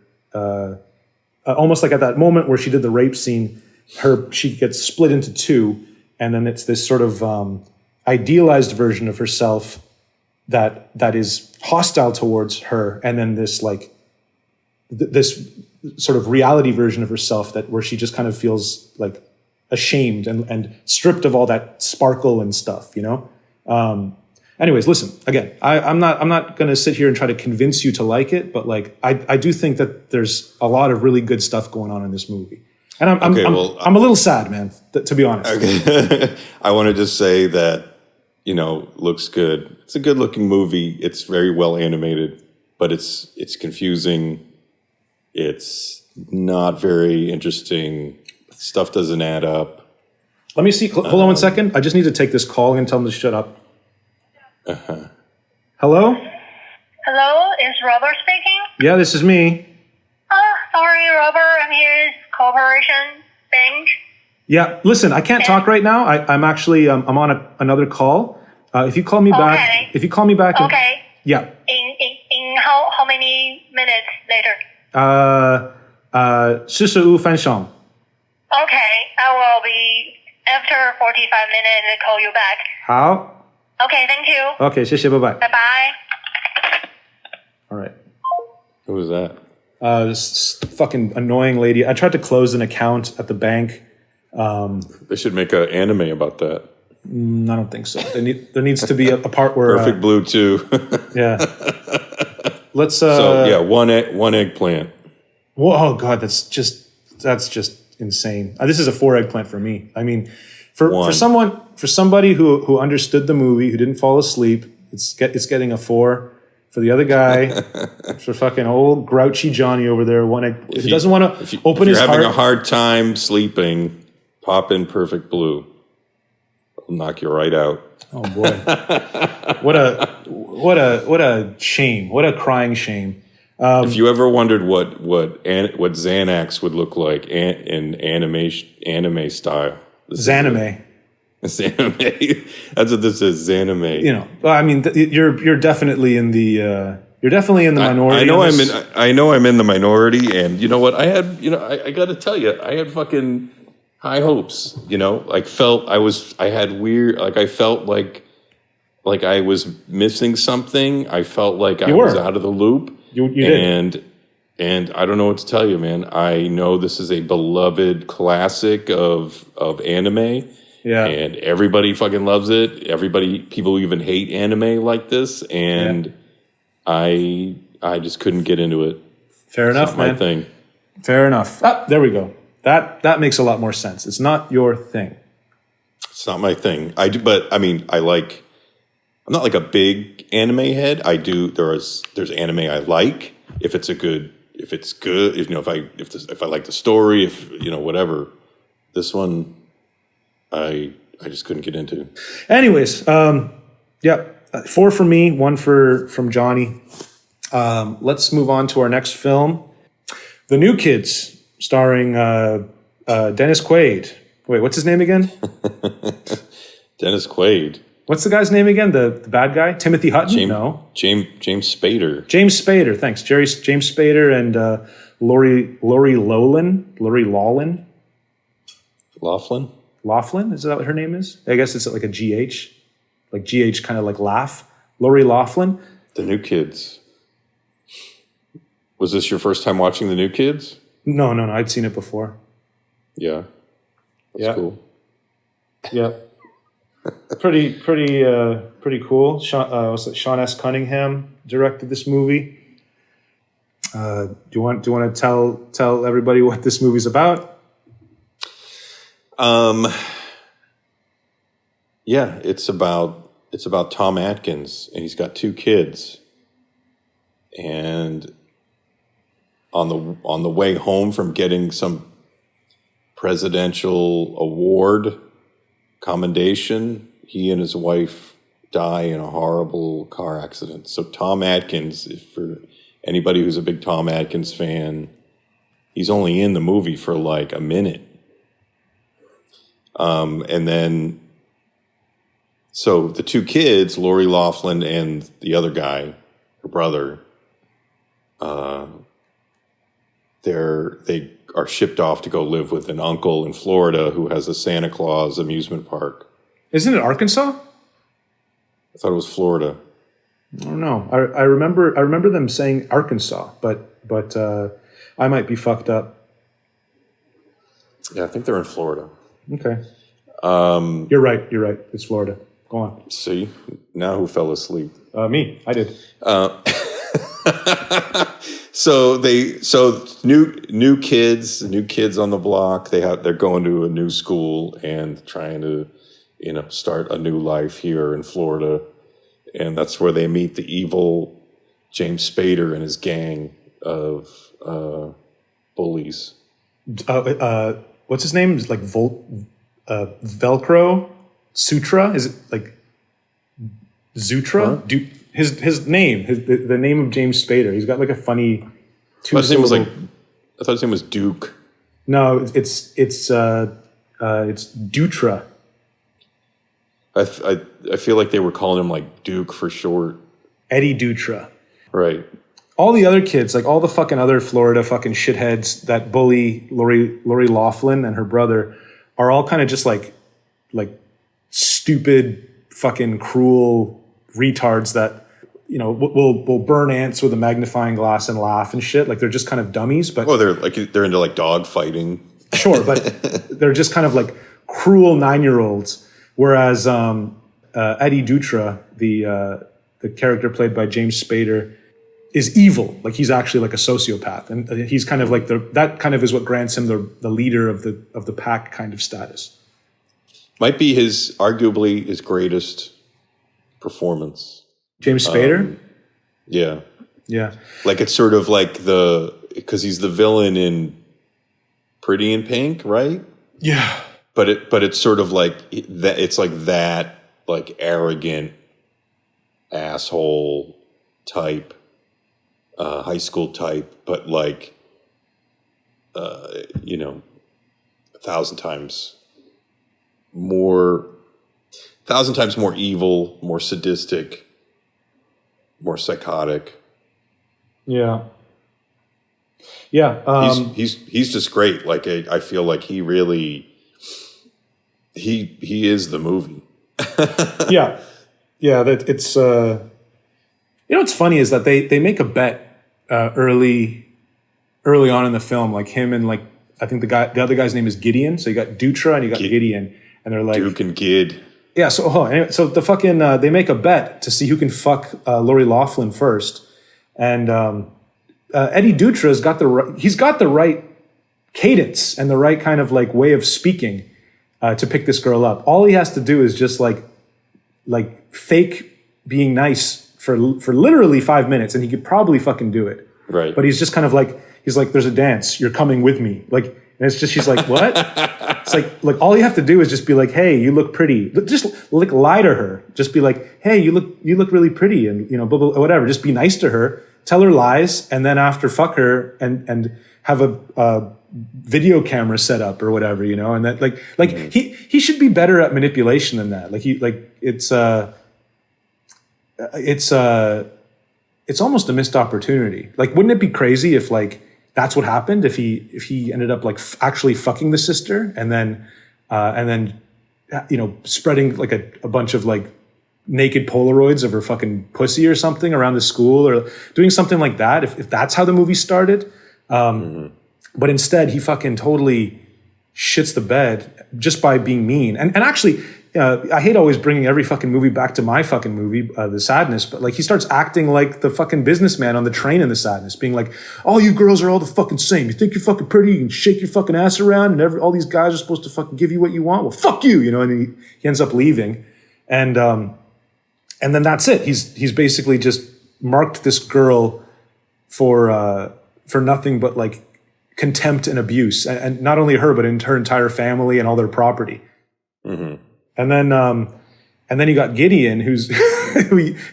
almost like at that moment where she did the rape scene, she gets split into two, and then it's this sort of idealized version of herself that is hostile towards her, and then this like this sort of reality version of herself where she just kind of feels like ashamed and stripped of all that sparkle and stuff, Anyways, listen, again, I'm not going to sit here and try to convince you to like it, but like I do think that there's a lot of really good stuff going on in this movie, and I'm a little sad, man, to be honest. Okay. I want to just say that looks good. It's a good looking movie. It's very well animated, but it's confusing. It's not very interesting. Stuff doesn't add up. Let me see. Hold on one second. I just need to take this call and tell them to shut up. Uh-huh. Hello? Hello, is Robert speaking? Yeah, this is me. Oh, sorry, Robert. I'm here at Corporation Bank. Yeah, listen, I can't talk right now. I'm actually I'm on another call. If you call me back, Okay. Yeah. In how many minutes later? 45分钟. Okay, I will be after 45 minutes and call you back. 好. Okay, thank you. Okay, 谢谢, bye-bye. Bye-bye. All right. Who was that? This fucking annoying lady. I tried to close an account at the bank. They should make an anime about that. I don't think so. There needs to be a part where Perfect Blue 2. Yeah. Let's. So yeah, one eggplant. Whoa, God, that's just insane. This is a 4 eggplant for me. I mean, for someone for somebody who understood the movie, who didn't fall asleep, it's getting a 4. For the other guy, for fucking old grouchy Johnny over there, who doesn't want to open his heart. If you're having a hard time sleeping, pop in Perfect Blue. It'll knock you right out. Oh boy, what a shame! What a crying shame. If you ever wondered what Xanax would look like in anime style, XANIME. XANIME. That's what this is. XANIME. You know, I mean, you're definitely in the minority. I know I'm in the minority, and you know what? I got to tell you, I had fucking high hopes. You know, I felt I felt like I was missing something. I felt like I was out of the loop. You did. And I don't know what to tell you, man. I know this is a beloved classic of anime. Yeah. And everybody fucking loves it. People even hate anime like this. And I just couldn't get into it. Fair enough, man. My thing. Fair enough. Ah, there we go. That makes a lot more sense. It's not your thing. It's not my thing. I'm not like a big anime head. There's anime I like if it's good, if I like the story, whatever. This one I just couldn't get into. Anyways, 4 for me, 1 from Johnny. Let's move on to our next film, The New Kids, starring Dennis Quaid. Wait, what's his name again? Dennis Quaid. What's the guy's name again? The bad guy? Timothy Hutton? No. James Spader. James Spader, thanks. James Spader and Lori Loughlin. Laughlin? Is that what her name is? I guess it's like a GH. Like GH kind of like laugh. Lori Loughlin. The New Kids. Was this your first time watching The New Kids? No. I'd seen it before. Yeah. That's cool. Yeah. Pretty cool. Sean S. Cunningham directed this movie. Do you want to tell everybody what this movie's about? It's about Tom Atkins, and he's got 2 kids. And on the way home from getting some presidential award commendation, he and his wife die in a horrible car accident. So Tom Atkins, for anybody who's a big Tom Atkins fan, he's only in the movie for like a minute. And then, so the 2 kids, Lori Loughlin and the other guy, her brother, they are shipped off to go live with an uncle in Florida who has a Santa Claus amusement park. Isn't it Arkansas? I thought it was Florida. I don't know. I remember them saying Arkansas, but I might be fucked up. Yeah, I think they're in Florida. Okay. You're right. It's Florida. Go on. See, now who fell asleep? Me. I did. So new kids on the block. They're going to a new school and trying to, start a new life here in Florida, and that's where they meet the evil James Spader and his gang of bullies. What's his name? Is it like Velcro? Sutra? Is it like Zutra? Huh? His name, the name of James Spader. He's got like a funny I thought his name was Duke. No, it's Dutra. I feel like they were calling him like Duke for short. Eddie Dutra. Right. All the other kids, like all the fucking other Florida fucking shitheads that bully Lori Loughlin and her brother, are all kind of just like stupid fucking cruel retards that will burn ants with a magnifying glass and laugh and shit. Like they're just kind of dummies. But they're into like dog fighting. Sure, but they're just kind of like cruel 9-year-olds. Whereas Eddie Dutra, the character played by James Spader, is evil. Like he's actually like a sociopath, and he's kind of like that kind of is what grants him the leader of the pack kind of status. Might be arguably his greatest performance. James Spader? Yeah. Yeah. Like it's sort of like because he's the villain in Pretty in Pink, right? Yeah. But it's sort of like that. It's like that, like arrogant asshole type, high school type, but like, 1,000 times more evil, more sadistic, more psychotic. Yeah. Yeah. He's just great. Like I feel like he really, he is the movie. Yeah. Yeah. That it's, what's funny is that they make a bet, early on in the film, like him and like, I think the other guy's name is Gideon. So you got Dutra and you got Gideon, and they're like Duke and Gid. Yeah. So anyway, so the fucking they make a bet to see who can fuck Lori Loughlin first, and Eddie Dutra's got he's got the right cadence and the right kind of like way of speaking to pick this girl up. All he has to do is just like fake being nice for literally 5 minutes, and he could probably fucking do it. Right. But he's just kind of like, he's like, there's a dance, you're coming with me. Like, and it's just, she's like, what? It's like all you have to do is just be like, hey, you look pretty. Just like lie to her. Just be like, hey, you look really pretty, and blah, blah, whatever. Just be nice to her, tell her lies, and then after fuck her and have a video camera set up or whatever, and that like he should be better at manipulation than that. It's almost a missed opportunity. Like, wouldn't it be crazy if like that's what happened, if he ended up like actually fucking the sister and then spreading like a bunch of like naked Polaroids of her fucking pussy or something around the school, or doing something like that, if that's how the movie started. But instead he fucking totally shits the bed just by being mean. And actually, I hate always bringing every fucking movie back to my fucking movie, The Sadness, but like he starts acting like the fucking businessman on the train in The Sadness, being like, all you girls are all the fucking same. You think you're fucking pretty, you can shake your fucking ass around, and all these guys are supposed to fucking give you what you want. Well, fuck you, and he ends up leaving. And then that's it. He's basically just marked this girl for nothing but like contempt and abuse, and not only her, but in her entire family and all their property. Mm-hmm. And then you got Gideon, who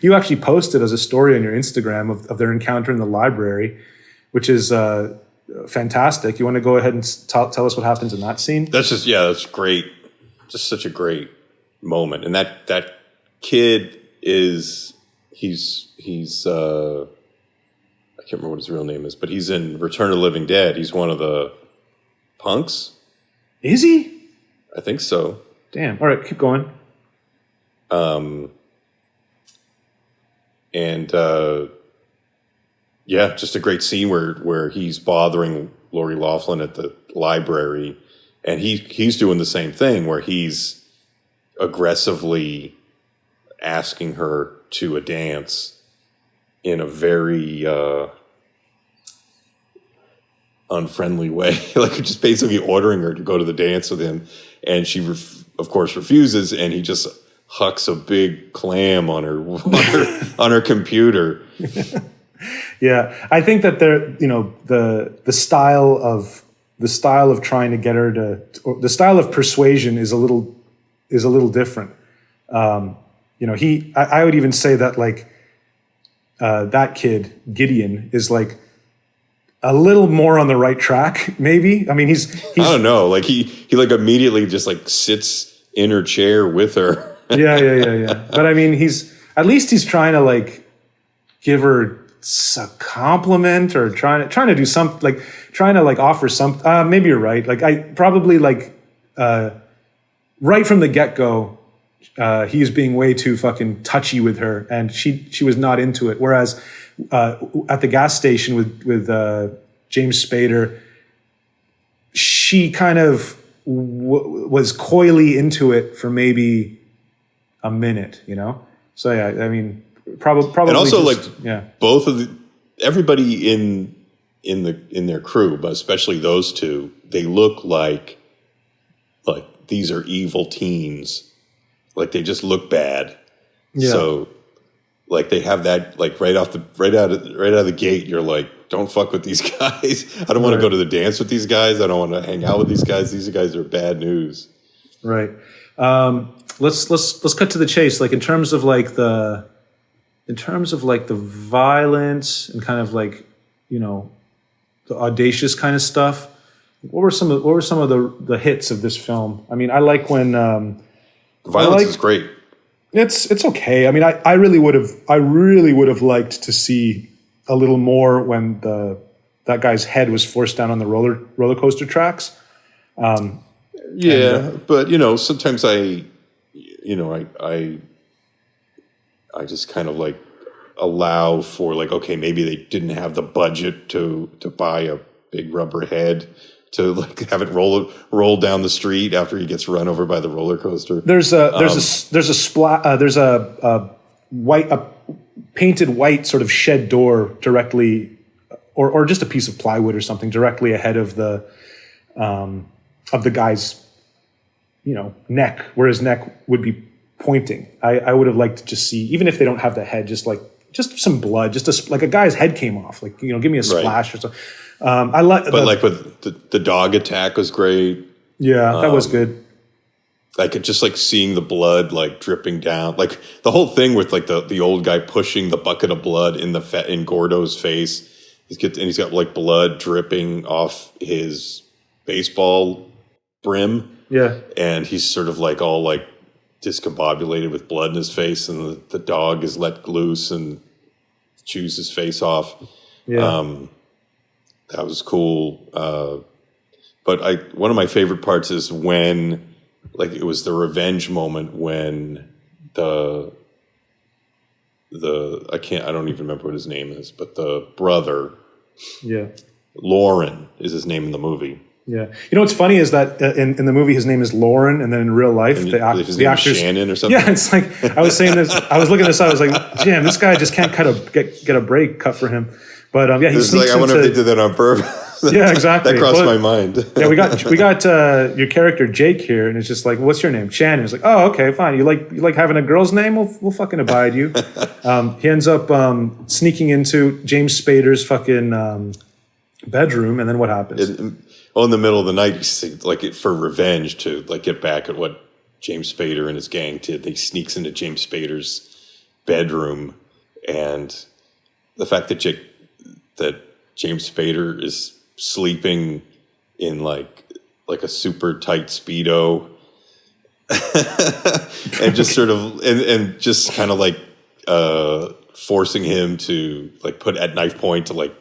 you actually posted as a story on your Instagram of their encounter in the library, which is fantastic. You want to go ahead and tell us what happens in that scene? That's great. Just such a great moment. And that kid he's I can't remember what his real name is, but he's in Return of the Living Dead. He's one of the punks. Is he? I think so. Damn. All right, keep going. Just a great scene where he's bothering Lori Loughlin at the library, and he's doing the same thing where he's aggressively asking her to a dance in a very unfriendly way, like just basically ordering her to go to the dance with him, and she of course refuses, and he just hucks a big clam on her on her computer. Yeah, I think that the style of trying to get her to, or the style of persuasion is a little different. I would even say that like that kid Gideon is like a little more on the right track, maybe. I mean, he's I don't know, like he like immediately just like sits in her chair with her. Yeah. But I mean, he's trying to like give her a compliment, or trying to do something, like trying to like offer some. Maybe you're right. Like I probably like right from the get-go, he is being way too fucking touchy with her, and she was not into it. Whereas at the gas station with James Spader, she kind of was coyly into it for maybe a minute, So yeah, I mean, probably. And also, both of everybody in their crew, but especially those two, they look like these are evil teens. Like they just look bad. Yeah. So like they have that like right out of the gate. You're like, don't fuck with these guys. I don't want to go to the dance with these guys. I don't want to hang out with these guys. These guys are bad news. Right. Let's cut to the chase. Like in terms of like the violence and kind of like, you know, the audacious kind of stuff. What were some of the hits of this film? I mean, I like when violence is great. It's okay. I mean, I really would have liked to see a little more when that guy's head was forced down on the roller coaster tracks. But you know, sometimes I just kind of like allow for like, okay, maybe they didn't have the budget to buy a big rubber head to like have it roll down the street after he gets run over by the roller coaster. There's a painted white sort of shed door directly, or just a piece of plywood or something directly ahead of the guy's, you know, neck, where his neck would be pointing. I would have liked to just see, even if they don't have the head, just some blood, like a guy's head came off, like, you know, give me a splash or something. Like with the dog attack was great. Yeah, that was good. Like it just like seeing the blood like dripping down, like the whole thing with like the old guy pushing the bucket of blood in Gordo's face. He's got like blood dripping off his baseball brim. Yeah, and he's sort of like all like discombobulated with blood in his face, and the dog is let loose and chews his face off. Yeah. That was cool. But one of my favorite parts is when, like, it was the revenge moment when I don't even remember what his name is, but the brother, Lauren is his name in the movie. Yeah. You know what's funny is that in the movie his name is Lauren, and then in real life the actor's Shannon or something. Yeah, it's like I was saying this. I was looking this up. I was like, damn, this guy just can't get a break cut for him. But he sneaks like, I wonder if they did that on purpose. Yeah, exactly. That crossed my mind. Yeah, we got your character Jake here, and it's just like, what's your name? Shannon. It's like, oh, okay, fine. You like having a girl's name? We'll fucking abide you. He ends up sneaking into James Spader's fucking bedroom, and then what happens? In the middle of the night, like for revenge to like get back at what James Spader and his gang did. He sneaks into James Spader's bedroom, and the fact that James Spader is sleeping in like a super tight Speedo and just sort of and just kind of like forcing him to like put at knife point to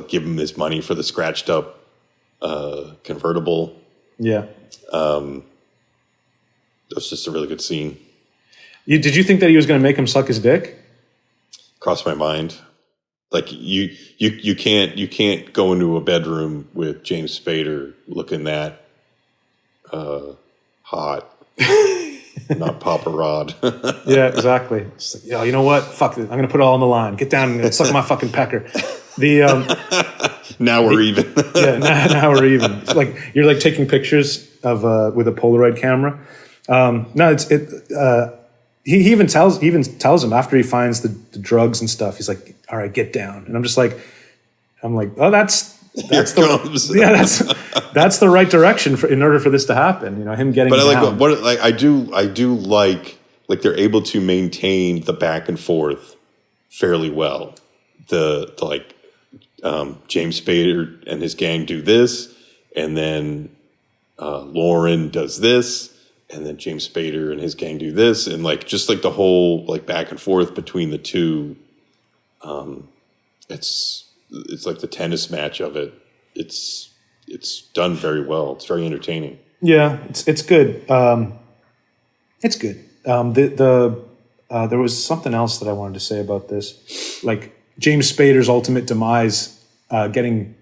give him his money for the scratched up convertible. Yeah. That was just a really good scene. Did you think that he was going to make him suck his dick? Crossed my mind. Like you can't go into a bedroom with James Spader looking that hot, not Papa Rod. Yeah, exactly. It's like, you know what? Fuck it. I'm gonna put it all on the line. Get down and suck my fucking pecker. Now we're even. Yeah, now we're even. It's like you're like taking pictures of with a Polaroid camera. He even tells him after he finds the drugs and stuff. He's like, "All right, get down." And I'm like, "Oh, that's the right direction in order for this to happen." You know, him getting. But I do like they're able to maintain the back and forth fairly well. The James Spader and his gang do this, and then Lauren does this. And then James Spader and his gang do this, and just the whole back and forth between the two. It's like the tennis match of it. It's done very well. It's very entertaining. Yeah, it's good. It's good. There was something else that I wanted to say about this, like James Spader's ultimate demise, getting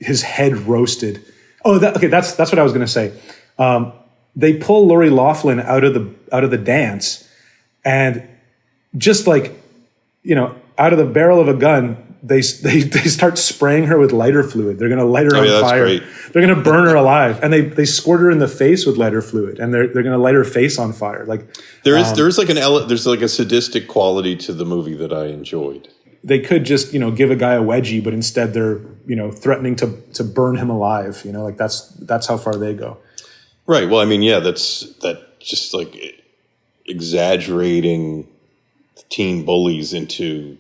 his head roasted. Oh, that's what I was going to say. They pull Lori Loughlin out of the dance, and just out of the barrel of a gun, they start spraying her with lighter fluid. They're going to light her on that's fire. great. They're going to burn her alive, and they squirt her in the face with lighter fluid, and they're going to light her face on fire. Like there's like a sadistic quality to the movie that I enjoyed. They could just give a guy a wedgie, but instead they're threatening to burn him alive. Like that's how far they go. Right. Well, I mean, yeah, that's just like exaggerating teen bullies into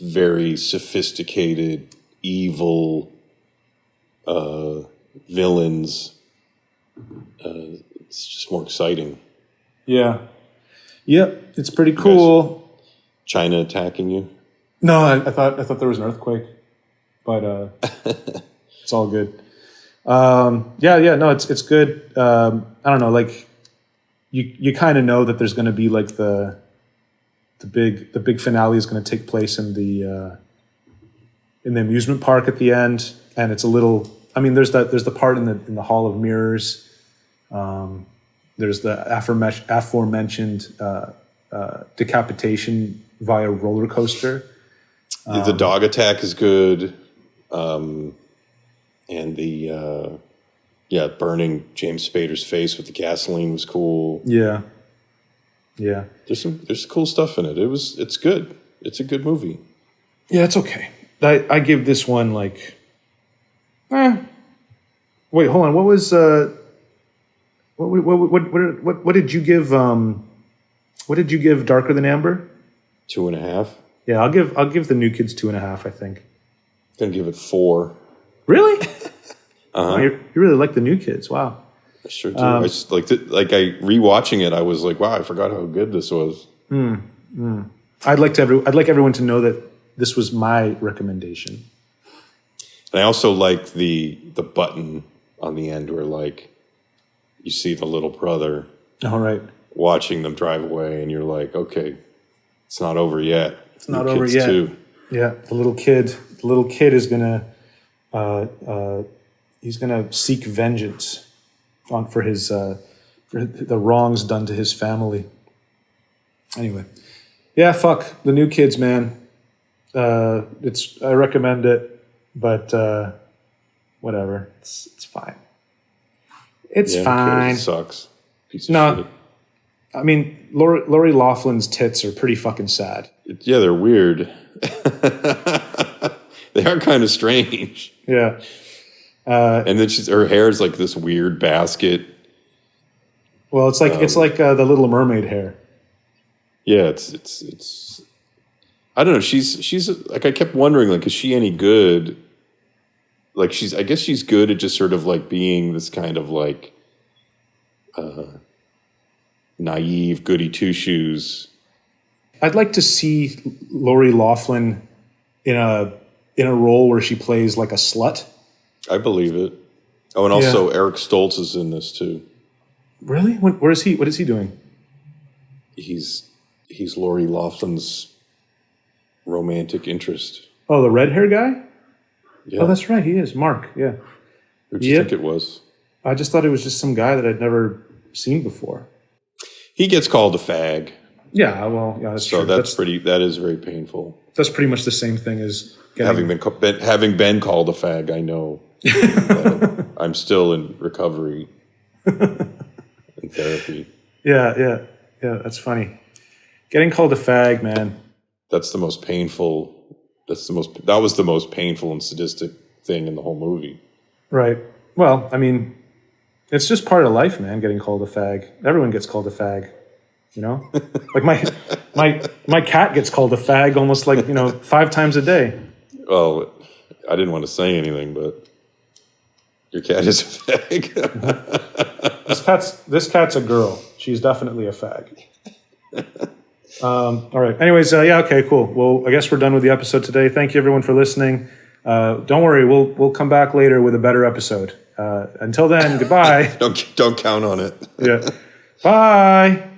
very sophisticated, evil villains. It's just more exciting. Yeah. Yep. It's pretty cool. China attacking you? No, I thought there was an earthquake, but it's all good. No, it's good. I don't know, like you kind of know that there's going to be like the big finale is going to take place in the amusement park at the end, and it's a little. I mean, there's the part in the Hall of Mirrors. There's the aforementioned decapitation via roller coaster. The dog attack is good, and the burning James Spader's face with the gasoline was cool. Yeah. There's cool stuff in it. It's good. It's a good movie. Yeah, it's okay. I give this one like. Wait, hold on. What was what did you give? What did you give Darker Than Amber? 2.5. Yeah, I'll give the New Kids 2.5. I think. I'm gonna give it 4. Really? Oh, you really like the New Kids? Wow. I sure do. I just like rewatching it. I was like, wow, I forgot how good this was. I'd like everyone to know that this was my recommendation. And I also like the button on the end where like you see the little brother. All right. Watching them drive away, and you're like, okay, it's not over yet. It's not over yet. Too. Yeah, the little kid is gonna he's gonna seek vengeance for his for the wrongs done to his family. Anyway, yeah, fuck the New Kids, man. I recommend it, but whatever, it's fine. It's fine. It sucks. Piece of shit. I mean, Lori Loughlin's tits are pretty fucking sad. Yeah, they're weird. They are kind of strange. Yeah. And then her hair is like this weird basket. Well, it's like the Little Mermaid hair. Yeah, it's. I don't know. She's like, I kept wondering, like, is she any good? Like, I guess she's good at just sort of like being this kind of like naive goody two shoes. I'd like to see Lori Loughlin in a role where she plays like a slut. I believe it. Oh, and also Eric Stoltz is in this too. Really? Where is he? What is he doing? He's Lori Loughlin's romantic interest. Oh, the red hair guy? Yeah. Oh, that's right. He is. Mark. Yeah. Who do you think it was? I just thought it was just some guy that I'd never seen before. He gets called a fag. Yeah, well, yeah, that's true. That is very painful. That's pretty much the same thing as having been called a fag. I know. That I'm still in recovery and therapy. Yeah. That's funny. Getting called a fag, man. That's the most painful. That was the most painful and sadistic thing in the whole movie. Right. Well, I mean, it's just part of life, man. Getting called a fag. Everyone gets called a fag. You know, like my cat gets called a fag almost like 5 times a day. Well, I didn't want to say anything, but your cat is a fag. This cat's a girl. She's definitely a fag. All right. Anyways, okay, cool. Well, I guess we're done with the episode today. Thank you, everyone, for listening. Don't worry, we'll come back later with a better episode. Until then, goodbye. Don't count on it. Yeah. Bye.